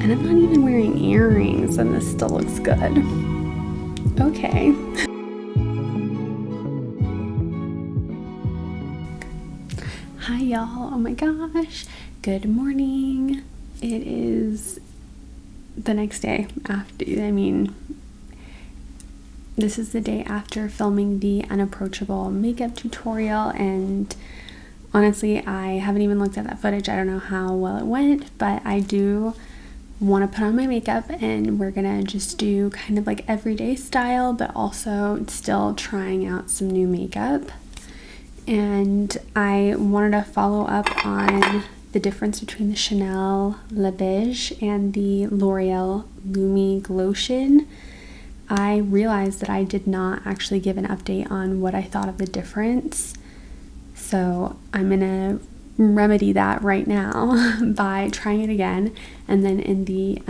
And I'm not even wearing earrings and this still looks good. Okay. Hi y'all, oh my gosh. Good morning. It is the next day after, this is the day after filming the unapproachable makeup tutorial, and honestly, I haven't even looked at that footage. I don't know how well it went, but I do want to put on my makeup and we're gonna just do kind of like everyday style, but also still trying out some new makeup. And I wanted to follow up on the difference between the Chanel Le Beige and the L'Oreal Lumi Lotion. I realized that I did not actually give an update on what I thought of the difference, so I'm gonna remedy that right now by trying it again, and then in the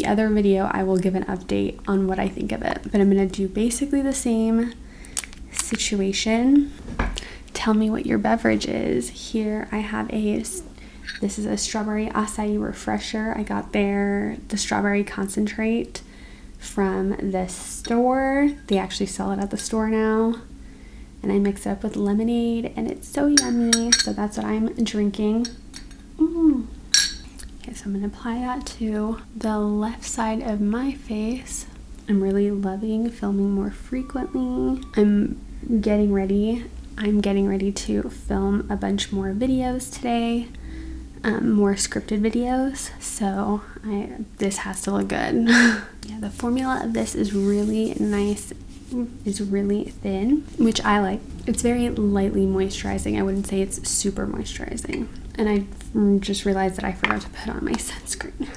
other video I will give an update on what I think of it. But I'm gonna do basically the same situation. Tell me what your beverage is. Here I have this is a strawberry acai refresher. I got the strawberry concentrate from the store. They actually sell it at the store now. And I mix it up with lemonade and it's so yummy. So that's what I'm drinking. Okay, so I'm gonna apply that to the left side of my face. I'm really loving filming more frequently. I'm getting ready to film a bunch more videos today, more scripted videos. So this has to look good. Yeah, the formula of this is really nice. Is really thin, which I like. It's very lightly moisturizing. I wouldn't say it's super moisturizing. And I just realized that I forgot to put on my sunscreen.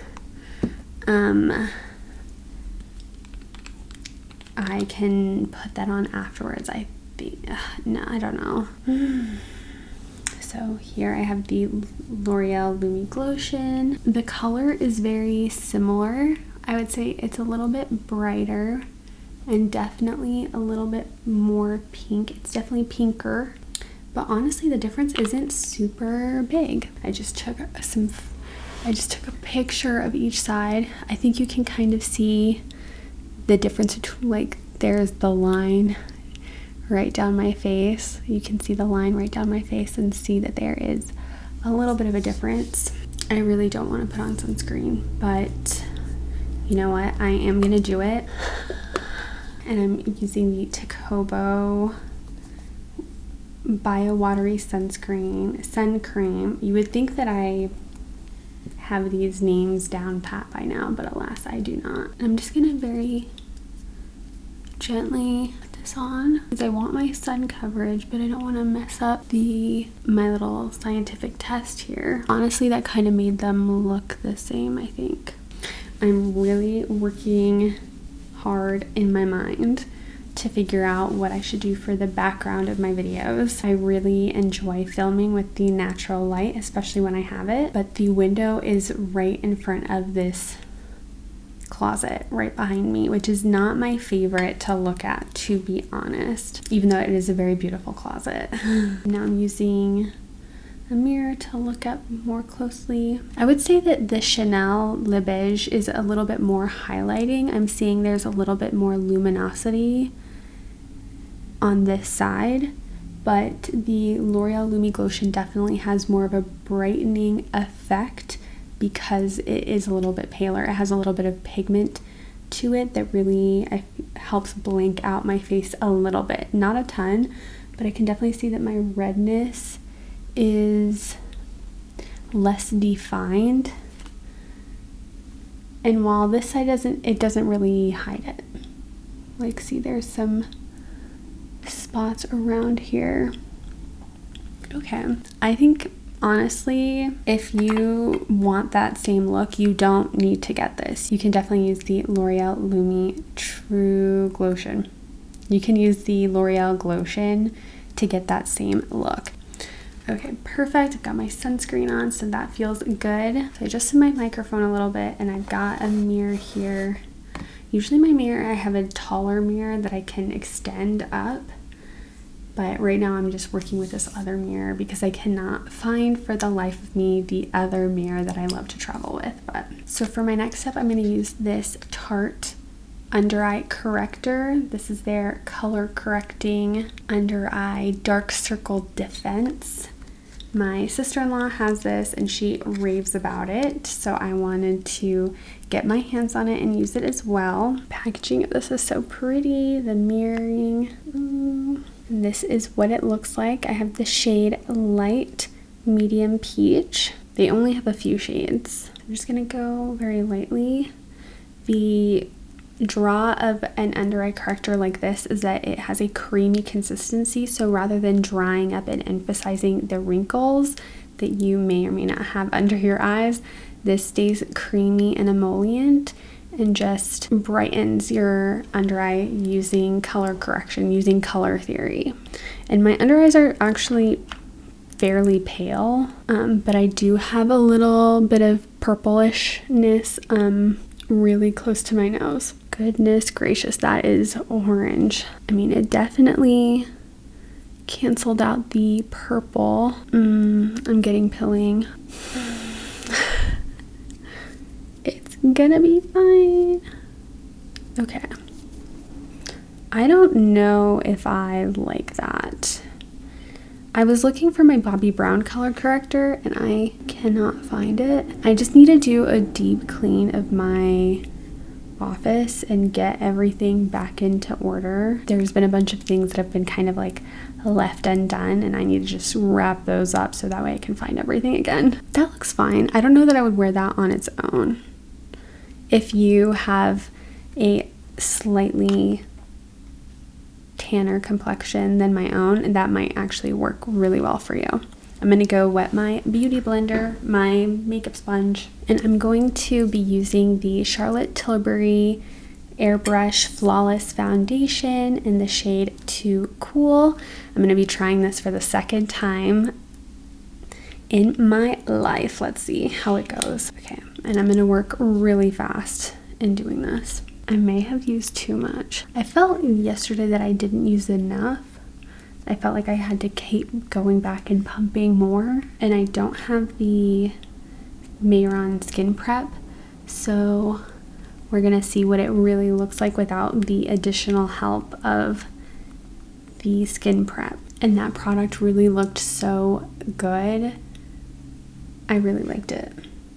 I can put that on afterwards, I think. No, I don't know. So here I have the L'Oreal Lumi Lotion. The color is very similar. I would say it's a little bit brighter and definitely a little bit more pink. It's definitely pinker, but honestly the difference isn't super big. I just took a picture of each side. I think you can kind of see the difference between, like, there's the line right down my face. You can see the line right down my face and see that there is a little bit of a difference. I really don't want to put on sunscreen, but you know what? I am gonna do it. And I'm using the Tacobo Bio Watery Sun Cream. You would think that I have these names down pat by now, but alas, I do not. I'm just gonna very gently put this on because I want my sun coverage, but I don't want to mess up my little scientific test here. Honestly, that kind of made them look the same, I think. I'm really working hard in my mind to figure out what I should do for the background of my videos. I really enjoy filming with the natural light, especially when I have it, but the window is right in front of this closet right behind me, which is not my favorite to look at, to be honest, even though it is a very beautiful closet. Now I'm using a mirror to look up more closely. I would say that the Chanel Le Beige is a little bit more highlighting. I'm seeing there's a little bit more luminosity on this side, but the L'Oreal Lumi Lotion definitely has more of a brightening effect because it is a little bit paler. It has a little bit of pigment to it that really helps blank out my face a little bit. Not a ton, but I can definitely see that my redness is less defined, and while this side doesn't really hide it. Like, see, there's some spots around here. Okay, I think honestly, if you want that same look, you don't need to get this. You can definitely use the L'Oreal Lumi True Lotion. You can use the L'Oreal Lotion to get that same look. Okay, perfect. I've got my sunscreen on, so that feels good. So I adjusted my microphone a little bit, and I've got a mirror here. Usually my mirror, I have a taller mirror that I can extend up, But right now I'm just working with this other mirror because I cannot find for the life of me the other mirror that I love to travel with. But so for my next step, I'm going to use this Tarte under eye corrector. This is their color correcting under eye dark circle defense. My sister-in-law has this and she raves about it, so I wanted to get my hands on it and use it as well. Packaging of this is so pretty, the mirroring. And this is what it looks like. I have the shade light medium peach. They only have a few shades. I'm just gonna go very lightly. The draw of an under eye corrector like this is that it has a creamy consistency, so rather than drying up and emphasizing the wrinkles that you may or may not have under your eyes, this stays creamy and emollient and just brightens your under eye using color correction, using color theory. And my under eyes are actually fairly pale, but I do have a little bit of purplishness really close to my nose. Goodness gracious, that is orange. I mean, it definitely canceled out the purple. I'm getting pilling. It's gonna be fine. Okay. I don't know if I like that. I was looking for my Bobbi Brown color corrector and I cannot find it. I just need to do a deep clean of my office and get everything back into order. There's been a bunch of things that have been kind of like left undone and I need to just wrap those up so that way I can find everything again. That looks fine. I don't know that I would wear that on its own. If you have a slightly tanner complexion than my own, that might actually work really well for you. I'm going to go wet my beauty blender, my makeup sponge, and I'm going to be using the Charlotte Tilbury Airbrush Flawless Foundation in the shade Too Cool. I'm going to be trying this for the second time in my life. Let's see how it goes. Okay, and I'm going to work really fast in doing this. I may have used too much. I felt yesterday that I didn't use enough. I felt like I had to keep going back and pumping more, and I don't have the Mayron Skin Prep, so we're gonna see what it really looks like without the additional help of the Skin Prep. And that product really looked so good. I really liked it.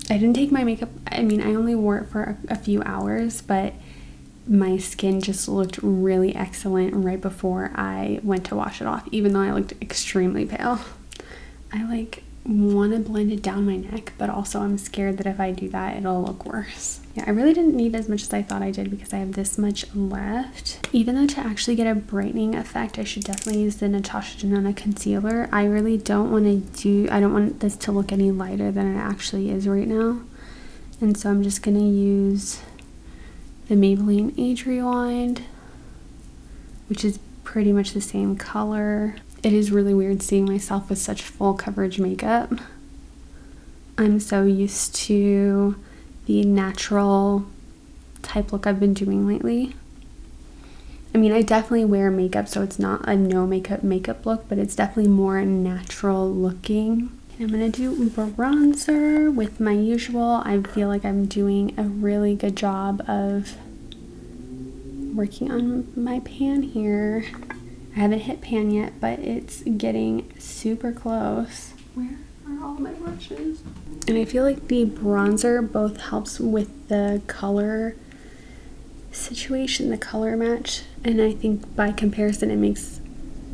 I didn't take my makeup, I mean, I only wore it for a few hours, but my skin just looked really excellent right before I went to wash it off, even though I looked extremely pale. I like want to blend it down my neck, but also I'm scared that if I do that, it'll look worse. Yeah, I really didn't need as much as I thought I did because I have this much left. Even though to actually get a brightening effect, I should definitely use the Natasha Denona concealer. I really don't want I don't want this to look any lighter than it actually is right now. And so I'm just gonna use the Maybelline Age Rewind, which is pretty much the same color. It is really weird seeing myself with such full coverage makeup. I'm so used to the natural type look I've been doing lately. I mean, I definitely wear makeup, so it's not a no makeup look, but it's definitely more natural looking. I'm gonna do bronzer with my usual. I feel like I'm doing a really good job of working on my pan here. I haven't hit pan yet, but it's getting super close. Where are all my brushes? And I feel like the bronzer both helps with the color situation, the color match, and I think by comparison it makes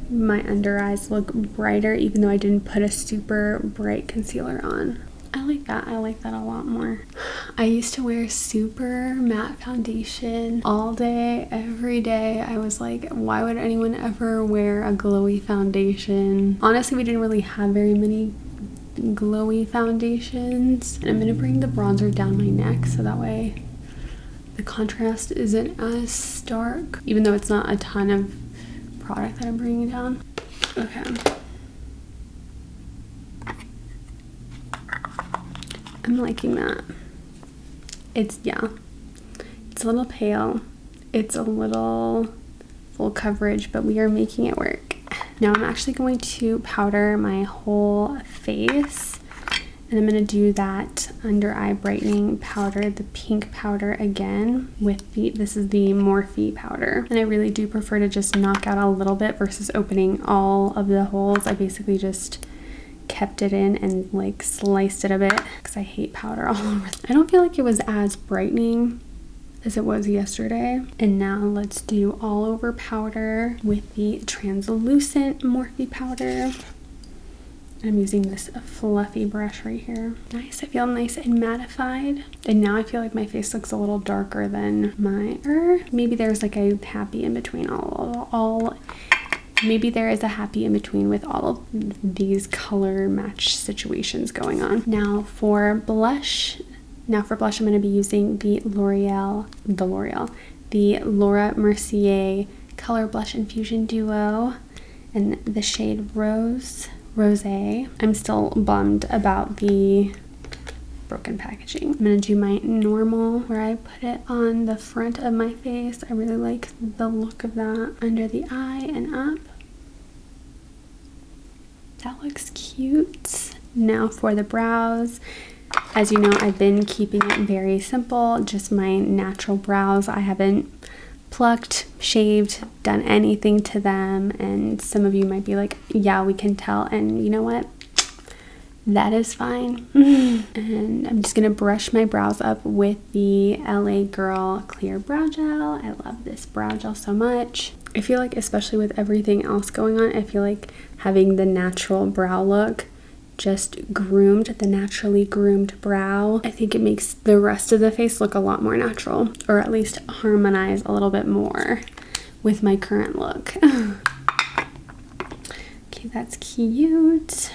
my under eyes look brighter, even though I didn't put a super bright concealer on. I like that a lot more. I used to wear super matte foundation all day, every day. I was like, why would anyone ever wear a glowy foundation? Honestly, we didn't really have very many glowy foundations. And I'm gonna bring the bronzer down my neck so that way the contrast isn't as stark, even though it's not a ton of product that I'm bringing down. Okay. I'm liking that. It's a little pale. It's a little full coverage, but we are making it work. Now I'm actually going to powder my whole face, and I'm going to do that under eye brightening powder, the pink powder again with this is the Morphe powder. And I really do prefer to just knock out a little bit versus opening all of the holes. I basically just kept it in and like sliced it a bit because I hate powder all over. I don't feel like it was as brightening as it was yesterday. And now let's do all over powder with the translucent Morphe powder. I'm using this fluffy brush right here. Nice, I feel nice and mattified. And now I feel like my face looks a little darker than maybe there's like a happy in between maybe there is a happy in between with all of these color match situations going on. Now for blush, I'm going to be using the Laura Mercier Color Blush Infusion Duo and the shade Rose. I'm still bummed about the broken packaging. I'm going to do my normal where I put it on the front of my face. I really like the look of that under the eye and up. That looks cute. Now for the brows. As you know, I've been keeping it very simple, just my natural brows. I haven't plucked, shaved, done anything to them, and some of you might be like, yeah, we can tell, and you know what? That is fine. And I'm just gonna brush my brows up with the LA Girl Clear Brow Gel. I love this brow gel so much. I feel like, especially with everything else going on, I feel like having the natural brow look, just groomed, the naturally groomed brow, I think it makes the rest of the face look a lot more natural, or at least harmonize a little bit more with my current look. Okay, that's cute.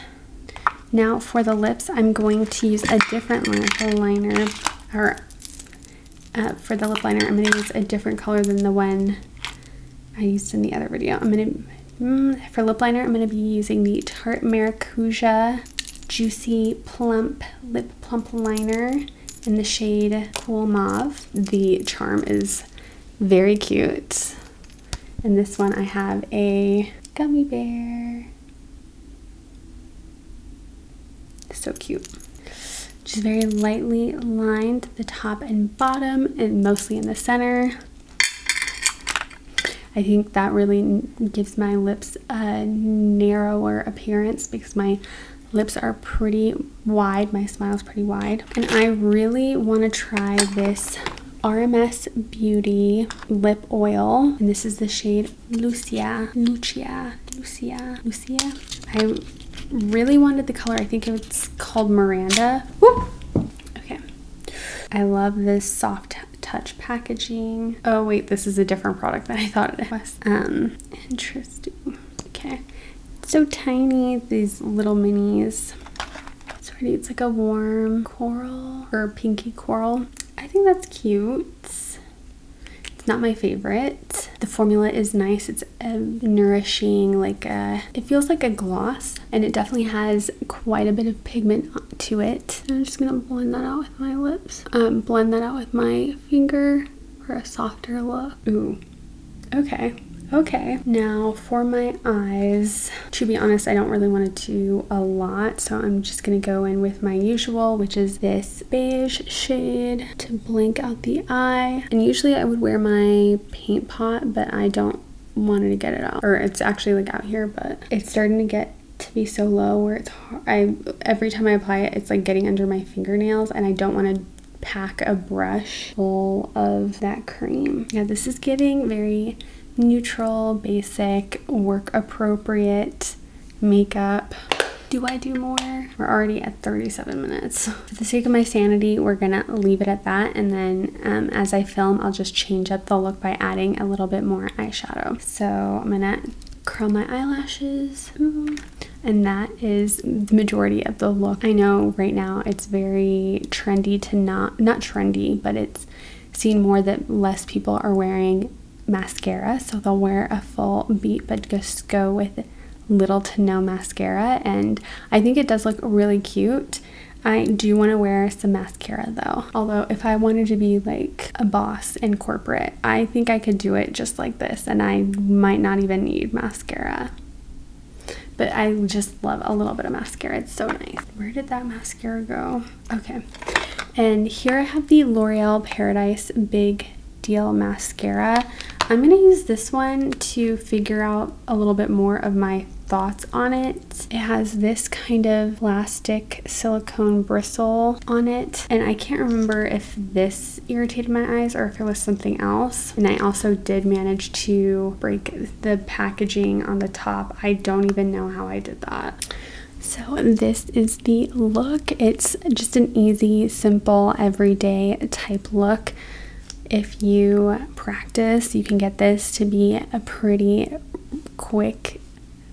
Now for the lips, I'm going to use a different liner, or for the lip liner, I'm going to use a different color than the one I used in the other video. For lip liner, I'm going to be using the Tarte Maracuja Juicy Plump Lip Plump Liner in the shade Cool Mauve. The charm is very cute. In this one, I have a gummy bear. So cute. Just very lightly lined the top and bottom, and mostly in the center. I think that really gives my lips a narrower appearance because my lips are pretty wide. My smile's pretty wide. And I really want to try this RMS Beauty lip oil. And this is the shade Lucia. I really wanted the color. I think it's called Miranda. Whoop. Okay. I love this soft touch packaging. Oh wait, this is a different product than I thought it was. Interesting. Okay. It's so tiny, these little minis. It's pretty. It's like a warm coral or pinky coral. I think that's cute. It's not my favorite. The formula is nice. It's nourishing, it feels like a gloss, and it definitely has quite a bit of pigment to it. I'm just gonna blend that out with my lips. Blend that out with my finger for a softer look. Ooh, okay. Now for my eyes, to be honest, I don't really want to do a lot, so I'm just gonna go in with my usual, which is this beige shade to blank out the eye. And usually I would wear my paint pot, but I don't want to get it out, or it's actually like out here, but it's starting to get to be so low where it's hard. Every time I apply it, it's like getting under my fingernails, and I don't want to pack a brush full of that cream. Yeah, this is giving very neutral, basic, work appropriate makeup. Do I do more? We're already at 37 minutes. For the sake of my sanity, we're gonna leave it at that, and then as I film, I'll just change up the look by adding a little bit more eyeshadow. So I'm gonna curl my eyelashes. And that is the majority of the look. I know right now it's very trendy to not trendy, but it's seen more that less people are wearing mascara, so they'll wear a full beat but just go with little to no mascara, and I think it does look really cute. I do want to wear some mascara though, although if I wanted to be like a boss in corporate, I think I could do it just like this, and I might not even need mascara. but I just love a little bit of mascara. It's so nice. Where did that mascara go? Okay. And here I have the L'Oreal Paradise Big Deal Mascara. I'm going to use this one to figure out a little bit more of my thoughts on it. It has this kind of plastic silicone bristle on it, and I can't remember if this irritated my eyes or if it was something else. And I also did manage to break the packaging on the top. I don't even know how I did that. So this is the look. It's just an easy, simple, everyday type look. If you practice, you can get this to be a pretty quick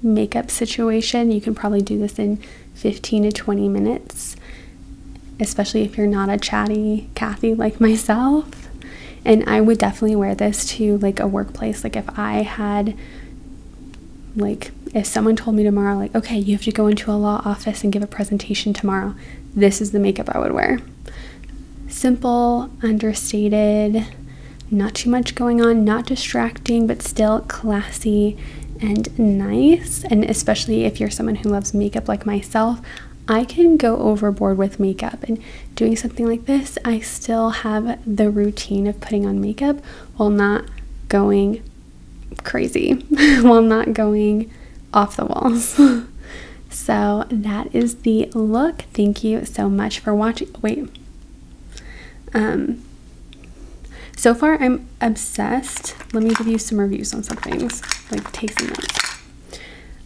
makeup situation. You can probably do this in 15 to 20 minutes, especially if you're not a chatty Cathy like myself. And I would definitely wear this to like a workplace. Like if I had, like if someone told me tomorrow, like, okay, you have to go into a law office and give a presentation tomorrow, this is the makeup I would wear. Simple, understated, not too much going on, not distracting, but still classy and nice. And especially if you're someone who loves makeup like myself, I can go overboard with makeup. And doing something like this, I still have the routine of putting on makeup while not going crazy, while not going off the walls. So that is the look. Thank you so much for watching. Wait. So far I'm obsessed. Let me give you some reviews on some things, like take some notes.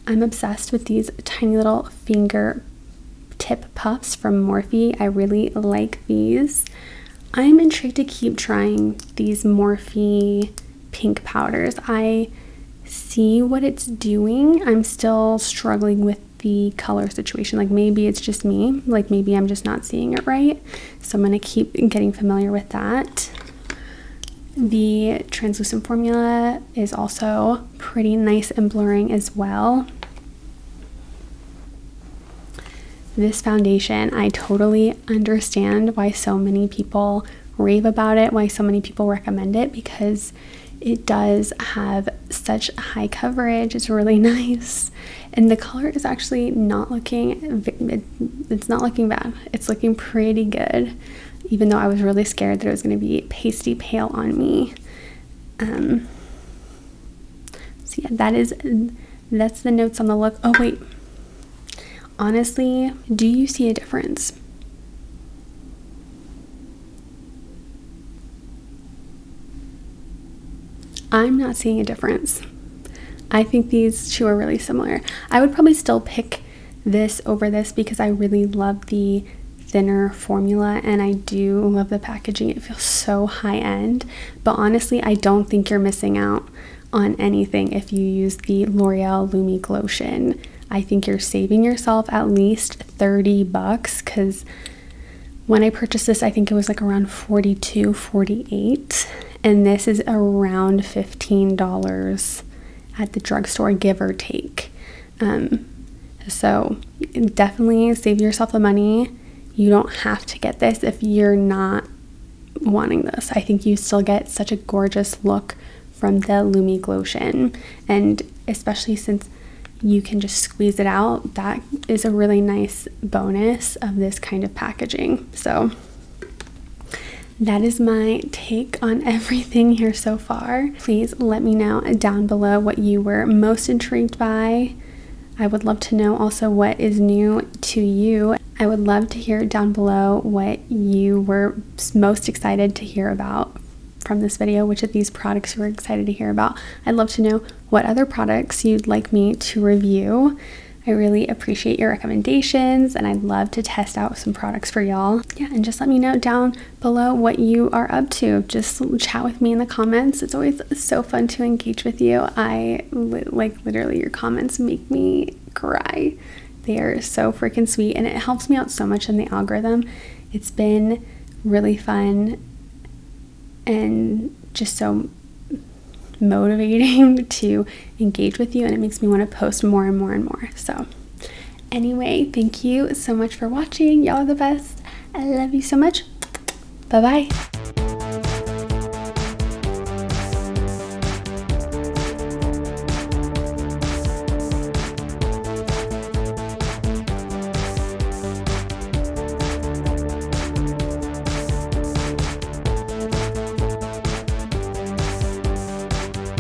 I'm obsessed with these tiny little finger tip puffs from Morphe. I really like these. I'm intrigued to keep trying these Morphe pink powders. I see what it's doing. I'm still struggling with the color situation. Like maybe it's just me, like maybe I'm just not seeing it right. So I'm gonna keep getting familiar with that. The translucent formula is also pretty nice and blurring as well. This foundation, I totally understand why so many people rave about it, why so many people recommend it, because it does have such high coverage. It's really nice, and the color is actually not looking, it's not looking bad. It's looking pretty good, even though I was really scared that it was going to be pasty pale on me. So yeah, that's the notes on the look. Oh wait, honestly, do you see a difference? I'm not seeing a difference. I think these two are really similar. I would probably still pick this over this because I really love the thinner formula and I do love the packaging. It feels so high end, but honestly, I don't think you're missing out on anything if you use the L'Oreal Lumi Lotion. I think you're saving yourself at least 30 bucks because when I purchased this, I think it was like around 42, 48. And this is around $15 at the drugstore, give or take. So definitely save yourself the money. You don't have to get this if you're not wanting this. I think you still get such a gorgeous look from the Lumi Lotion. And especially since you can just squeeze it out, that is a really nice bonus of this kind of packaging. So that is my take on everything here so far. Please let me know down below what you were most intrigued by. I would love to know also what is new to you. I would love to hear down below what you were most excited to hear about from this video, which of these products you were excited to hear about. I'd love to know what other products you'd like me to review. I really appreciate your recommendations and I'd love to test out some products for y'all. Yeah, and just let me know down below what you are up to. Just chat with me in the comments. It's always so fun to engage with you. Literally your comments make me cry. They are so freaking sweet and it helps me out so much in the algorithm. It's been really fun and just so motivating to engage with you, and it makes me want to post more and more and more. So anyway, thank you so much for watching. Y'all are the best. I love you so much. Bye bye.